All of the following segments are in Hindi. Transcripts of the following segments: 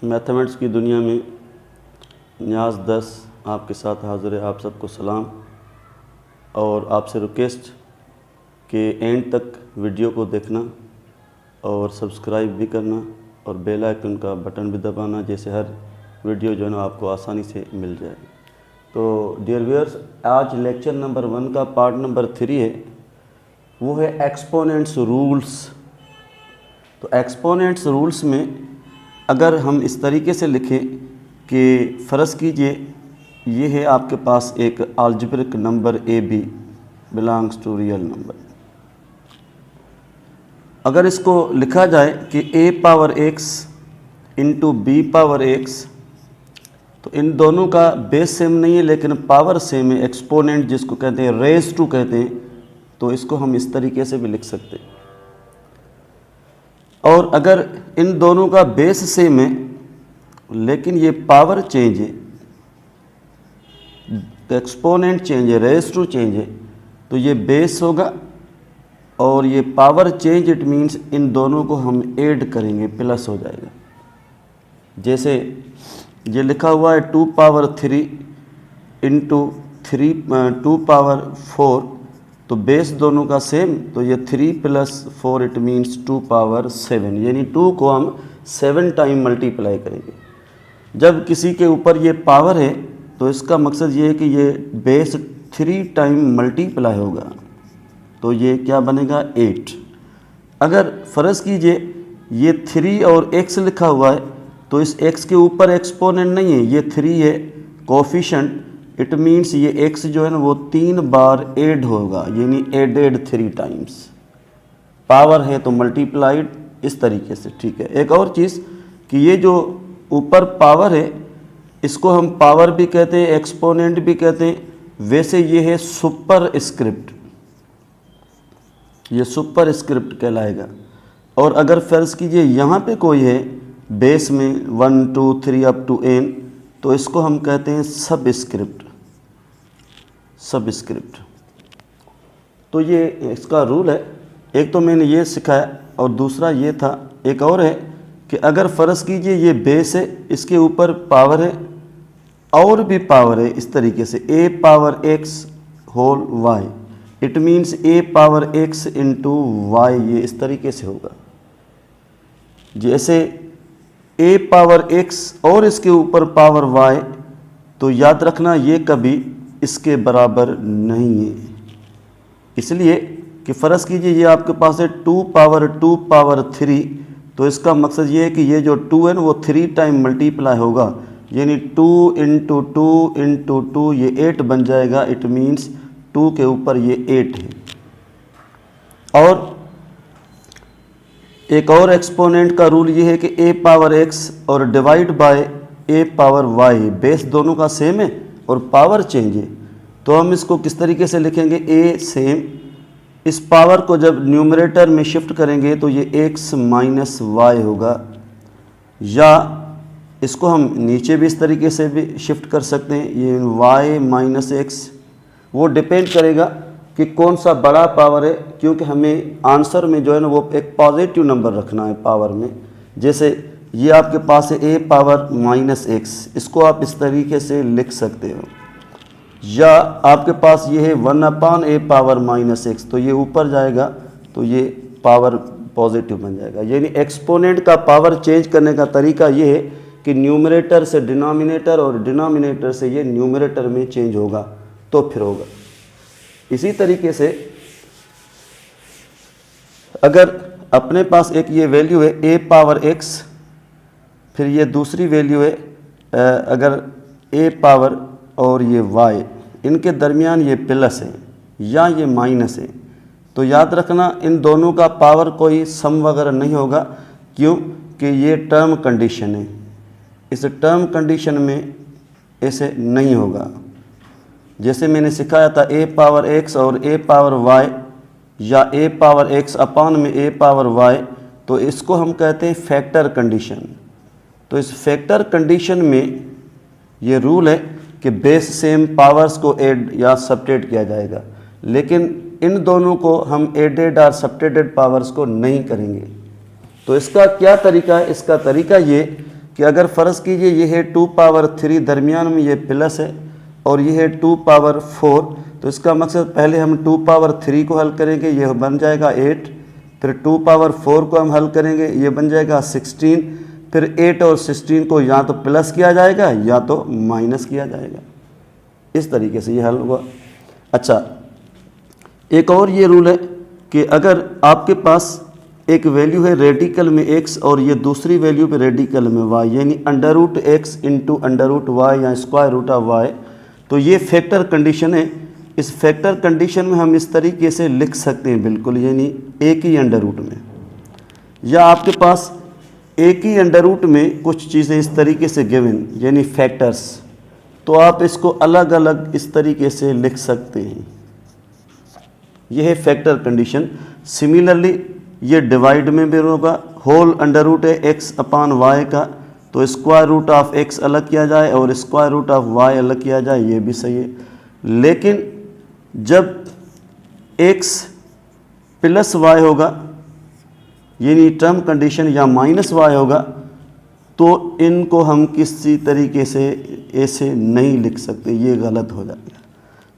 मैथमेटिक्स की दुनिया में न्याज 10 आपके साथ हाज़िर है। आप सबको सलाम और आपसे रिक्वेस्ट कि एंड तक वीडियो को देखना और सब्सक्राइब भी करना और बेल आइकन का बटन भी दबाना, जैसे हर वीडियो जो है ना आपको आसानी से मिल जाए। तो डियर व्यूअर्स, आज लेक्चर नंबर 1 का पार्ट नंबर 3 है, वो है एक्सपोनेंट्स रूल्स। तो एक्सपोनेंट्स रूल्स में अगर हम इस तरीके से लिखें कि फ़र्ज़ कीजिए ये है आपके पास एक algebraic number a b belongs to real number. अगर इसको लिखा जाए कि a power x into b power x, तो इन दोनों का बेस सेम नहीं है लेकिन पावर सेम है। एक्सपोनेंट जिसको कहते हैं, रेज टू कहते हैं, तो इसको हम इस तरीके से भी लिख सकते हैं। और अगर इन दोनों का बेस सेम है लेकिन ये पावर चेंज है, एक्सपोनेंट चेंज है, रेज टू चेंज है, तो ये बेस होगा और ये power change, it means in दोनों को हम ऐड करेंगे, प्लस हो जाएगा। जैसे ये लिखा हुआ है 2 पावर 3 इंटू 2 पावर 4, तो बेस दोनों का सेम, तो ये 3 + 4 इट मीन्स 2 पावर 7, यानी 2 को हम 7 टाइम मल्टीप्लाई करेंगे। जब किसी के ऊपर ये पावर है तो इसका मकसद ये है कि ये बेस 3 टाइम मल्टीप्लाई होगा, तो ये क्या बनेगा 8। अगर फ़र्ज़ कीजिए ये 3 और x लिखा हुआ है, तो इस x के ऊपर एक्सपोनेंट नहीं है, ये 3 है कोफिशेंट, इट मीन्स ये x जो है ना वो 3 बार ऐड होगा, यानी एडेड 3 टाइम्स। पावर है तो मल्टीप्लाइड, इस तरीके से। ठीक है, एक और चीज़ कि ये जो ऊपर पावर है इसको हम पावर भी कहते हैं, एक्सपोनेंट भी कहते हैं। वैसे ये है सुपर स्क्रिप्ट, ये सुपर स्क्रिप्ट कहलाएगा। और अगर फ़र्ज़ कीजिए यहाँ पे कोई है बेस में 1 2 3 अप टू n, तो इसको हम कहते हैं सब स्क्रिप्ट, सब स्क्रिप्ट। तो ये इसका रूल है। एक तो मैंने ये सिखाया और दूसरा ये था, एक और है कि अगर फ़र्ज़ कीजिए ये बेस है, इसके ऊपर पावर है और भी पावर है, इस तरीके से a power x whole y, it means a power x into y, ये इस तरीके से होगा। जैसे a पावर x और इसके ऊपर पावर y, तो याद रखना ये कभी इसके बराबर नहीं है। इसलिए कि फ़र्ज़ कीजिए ये आपके पास है 2 पावर 3, तो इसका मकसद ये है कि ये जो 2 है ना वो 3 टाइम मल्टीप्लाई होगा, यानी 2 इंटू 2 इंटू 2, ये 8 बन जाएगा। इट मीन्स 2 के ऊपर ये 8 है। और एक और एक्सपोनेंट का रूल ये है कि a पावर x और divide by a power y, base दोनों का सेम है और पावर चेंज है, तो हम इसको किस तरीके से लिखेंगे, a सेम, इस पावर को जब न्यूमरेटर में शिफ्ट करेंगे तो ये x माइनस y होगा, या इसको हम नीचे भी इस तरीके से भी शिफ्ट कर सकते हैं, ये y माइनस x। वो डिपेंड करेगा कि कौन सा बड़ा पावर है, क्योंकि हमें आंसर में जो है ना वो एक पॉजिटिव नंबर रखना है पावर में। जैसे ये आपके पास है a पावर माइनस x, इसको आप इस तरीके से लिख सकते हो, या आपके पास ये है 1/a पावर माइनस x, तो ये ऊपर जाएगा तो ये पावर पॉजिटिव बन जाएगा। यानी एक्सपोनेंट का पावर चेंज करने का तरीका ये है कि न्यूमरेटर से डिनोमिनेटर और डिनोमिनेटर से ये न्यूमरेटर में चेंज होगा, तो फिर होगा। इसी तरीके से अगर अपने पास एक ये वैल्यू है a पावर x, फिर ये दूसरी वैल्यू है अगर a पावर और ये y, इनके दरमियान ये प्लस है या ये माइनस है, तो याद रखना इन दोनों का पावर कोई सम वगैरह नहीं होगा, क्यों कि ये टर्म कंडीशन है। इस टर्म कंडीशन में ऐसे नहीं होगा। जैसे मैंने सिखाया था a पावर x और a पावर y, या a पावर x अपॉन में a पावर y, तो इसको हम कहते हैं फैक्टर कंडीशन। तो इस फैक्टर कंडीशन में ये रूल है कि बेस सेम पावर्स को ऐड या सब्ट्रैक्ट किया जाएगा, लेकिन इन दोनों को हम एडेड और सब्ट्रैक्टेड पावर्स को नहीं करेंगे। तो इसका क्या तरीका है, इसका तरीका ये कि अगर फ़र्ज़ कीजिए ये है 2 पावर 3, दरमियान में ये प्लस है और ये है 2 पावर 4, तो इसका मकसद पहले हम 2 पावर 3 को हल करेंगे, ये बन जाएगा 8, फिर 2 पावर 4 को हम हल करेंगे, ये बन जाएगा 16, फिर 8 और 16 को या तो प्लस किया जाएगा या तो माइनस किया जाएगा। इस तरीके से ये हल होगा। अच्छा, एक और ये रूल है कि अगर आपके पास एक वैल्यू है रेडिकल में x और ये दूसरी वैल्यू पे रेडिकल में y, यानी √x इंटू √y या स्क्वायर रूट ऑफ y, तो ये फैक्टर कंडीशन है। इस फैक्टर कंडीशन में हम इस तरीके से लिख सकते हैं बिल्कुल, यानी एक ही अंडर रूट में, या आपके पास एक ही अंडर रूट में कुछ चीज़ें इस तरीके से गिवन यानी फैक्टर्स, तो आप इसको अलग अलग इस तरीके से लिख सकते हैं। यह है फैक्टर कंडीशन। सिमिलरली ये डिवाइड में भी होगा, होल अंडर रूट है x अपान y का, तो स्क्वायर रूट ऑफ x अलग किया जाए और स्क्वायर रूट ऑफ y अलग किया जाए, ये भी सही है। लेकिन जब x प्लस y होगा यानी टर्म कंडीशन या माइनस y होगा, तो इनको हम किसी तरीके से ऐसे नहीं लिख सकते, ये गलत हो जाएगा।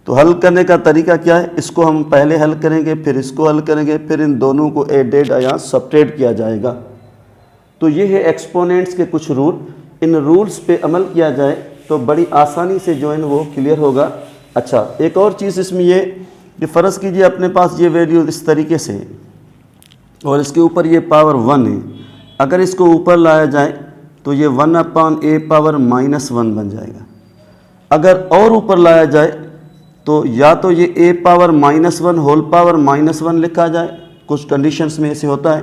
तो हल करने का तरीका क्या है, इसको हम पहले हल करेंगे, फिर इसको हल करेंगे, फिर इन दोनों को एडेड या सब्ट्रैक्ट किया जाएगा। तो ये है एक्सपोनेंट्स के कुछ रूल। इन रूल्स पे अमल किया जाए तो बड़ी आसानी से जो है वो क्लियर होगा। अच्छा, एक और चीज़ इसमें ये कि फ़र्ज़ कीजिए अपने पास ये वैल्यू इस तरीके से है और इसके ऊपर ये पावर 1 है। अगर इसको ऊपर लाया जाए तो ये 1/a पावर -1 बन जाएगा। अगर और ऊपर लाया जाए तो या तो ये a पावर -1 होल पावर -1 लिखा जाए, कुछ कंडीशंस में ऐसे होता है,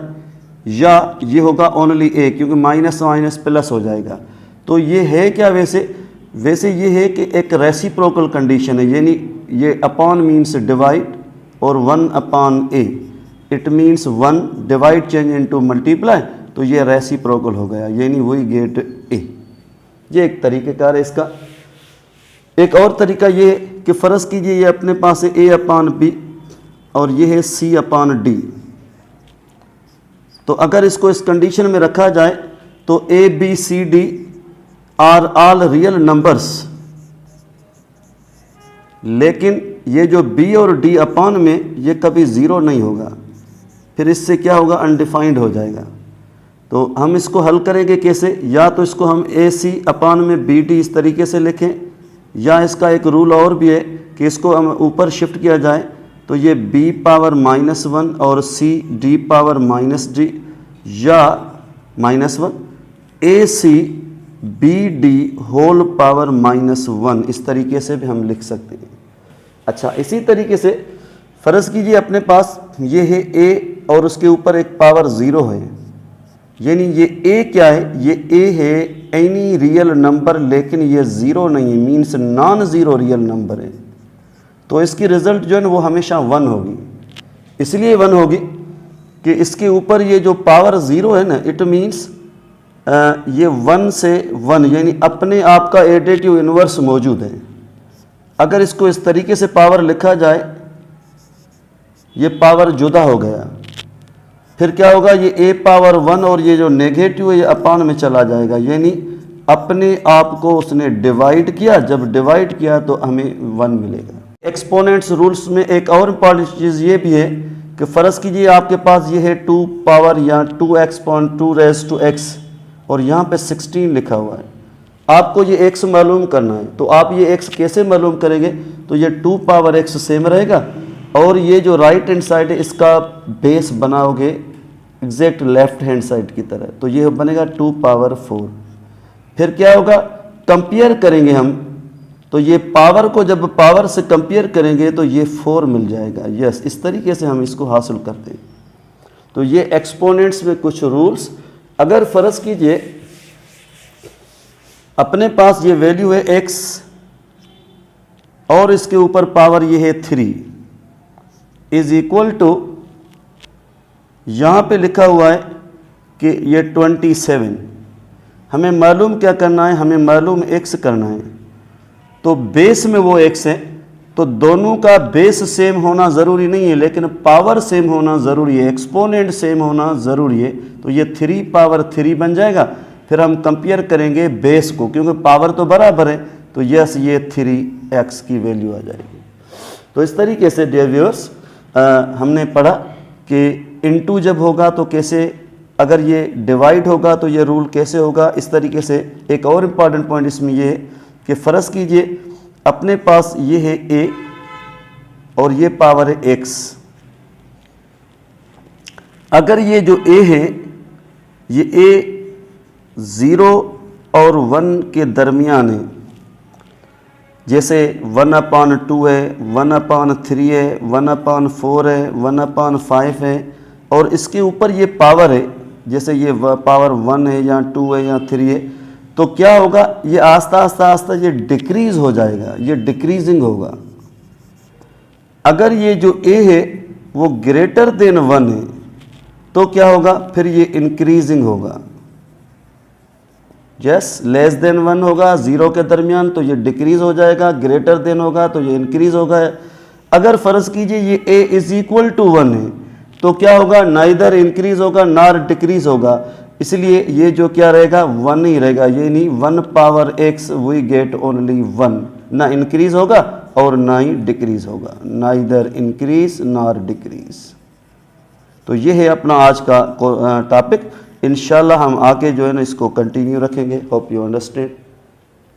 या ये होगा ओनली a, क्योंकि माइनस माइनस प्लस हो जाएगा। तो ये है क्या, वैसे ये है कि एक रेसिप्रोकल कंडीशन है, यानी ये अपॉन मीन्स डिवाइड और 1/a, it means 1 divide change into multiply, तो ये रेसिप्रोकल हो गया, यानी वही गेट a। ये एक तरीक़ेकार है इसका। एक और तरीका ये है कि फ़र्ज़ कीजिए ये अपने पास है a/b और ये है c/d। तो अगर इसको इस कंडीशन में रखा जाए तो a, b, c, d are all real numbers, लेकिन ये जो b और d अपान में ये कभी ज़ीरो नहीं होगा, फिर इससे क्या होगा, अनडिफाइंड हो जाएगा। तो हम इसको हल करेंगे कैसे, या तो इसको हम ac/में bd इस तरीके से लिखें, या इसका एक रूल और भी है कि इसको हम ऊपर शिफ्ट किया जाए तो ये b पावर -1 और c d पावर -d या -1 ac bd होल पावर -1, इस तरीके से भी हम लिख सकते हैं। अच्छा, इसी तरीके से फ़र्ज़ कीजिए अपने पास ये है a और उसके ऊपर एक पावर 0 है, यानी ये a क्या है, ये a है एनी रियल नंबर, लेकिन ये ज़ीरो नहीं है, means non zero real number है। तो इसकी रिज़ल्ट जो है ना वो हमेशा 1 होगी। इसलिए 1 होगी कि इसके ऊपर ये जो पावर 0 है ना, इट मीन्स ये 1 से 1 यानी अपने आप का एडिटिव इन्वर्स मौजूद है। अगर इसको इस तरीके से पावर लिखा जाए, ये पावर जुदा हो गया, फिर क्या होगा, ये a पावर 1 और ये जो नेगेटिव है ये अपान में चला जाएगा, यानी अपने आप को उसने डिवाइड किया, जब डिवाइड किया तो हमें 1 मिलेगा। एक्सपोनेंट्स रूल्स में एक और इम्पॉर्टेंट चीज़ ये भी है कि फ़र्ज़ कीजिए आपके पास ये है 2 पावर या 2x और यहाँ पे 16 लिखा हुआ है। आपको ये x मालूम करना है, तो आप ये x कैसे मालूम करेंगे, तो ये 2 पावर x सेम रहेगा और ये जो राइट हैंड साइड है इसका बेस बनाओगे एग्जैक्ट लेफ्ट हैंड साइड की तरह, तो ये बनेगा 2 पावर 4। फिर क्या होगा, कंपेयर करेंगे हम, तो ये पावर को जब पावर से कंपेयर करेंगे तो ये 4 मिल जाएगा। यस, इस तरीके से हम इसको हासिल करते हैं। तो ये एक्सपोनेंट्स में कुछ रूल्स। अगर फ़र्ज़ कीजिए अपने पास ये वैल्यू है x और इसके ऊपर पावर ये है 3 इज इक्वल टू, यहाँ पे लिखा हुआ है कि ये 27। हमें मालूम क्या करना है, हमें मालूम x करना है। तो बेस में वो x है, तो दोनों का बेस सेम होना ज़रूरी नहीं है, लेकिन पावर सेम होना ज़रूरी है, एक्सपोनेंट सेम होना ज़रूरी है। तो ये 3 पावर 3 बन जाएगा। फिर हम कंपेयर करेंगे बेस को, क्योंकि पावर तो बराबर है, तो यस ये 3x की वैल्यू आ जाएगी। तो इस तरीके से डियर व्यूअर्स हमने पढ़ा कि इनटू जब होगा तो कैसे, अगर ये डिवाइड होगा तो ये रूल कैसे होगा। इस तरीके से एक और इम्पॉर्टेंट पॉइंट इसमें ये है कि फ़र्ज़ कीजिए अपने पास ये है a और ये पावर है x। अगर ये जो a है ये a 0 और 1 के दरमियान है, जैसे 1/2 है, 1/3 है, 1/4 है, 1/5 है, और इसके ऊपर ये पावर है, जैसे ये पावर 1 है या 2 है या 3 है, तो क्या होगा, ये आस्ता आस्ता आस्ता ये डिक्रीज़ हो जाएगा, ये डिक्रीजिंग होगा। अगर ये जो a है वो ग्रेटर देन 1 है तो क्या होगा, फिर ये इंक्रीजिंग होगा। यस, लेस देन 1 होगा 0 के दरमियान तो ये डिक्रीज हो जाएगा, ग्रेटर देन होगा तो ये इंक्रीज होगा। अगर फ़र्ज़ कीजिए ये a इज़ इक्वल टू 1 है तो क्या होगा, ना इधर इंक्रीज होगा ना डिक्रीज होगा, इसलिए ये जो क्या रहेगा 1 ही रहेगा। ये नहीं 1 power x we get only 1, ना इंक्रीज होगा और ना ही डिक्रीज होगा, ना इधर इंक्रीज ना डिक्रीज। तो ये है अपना आज का टॉपिक। इंशाल्लाह हम आगे जो है ना इसको कंटिन्यू रखेंगे। Hope you understand.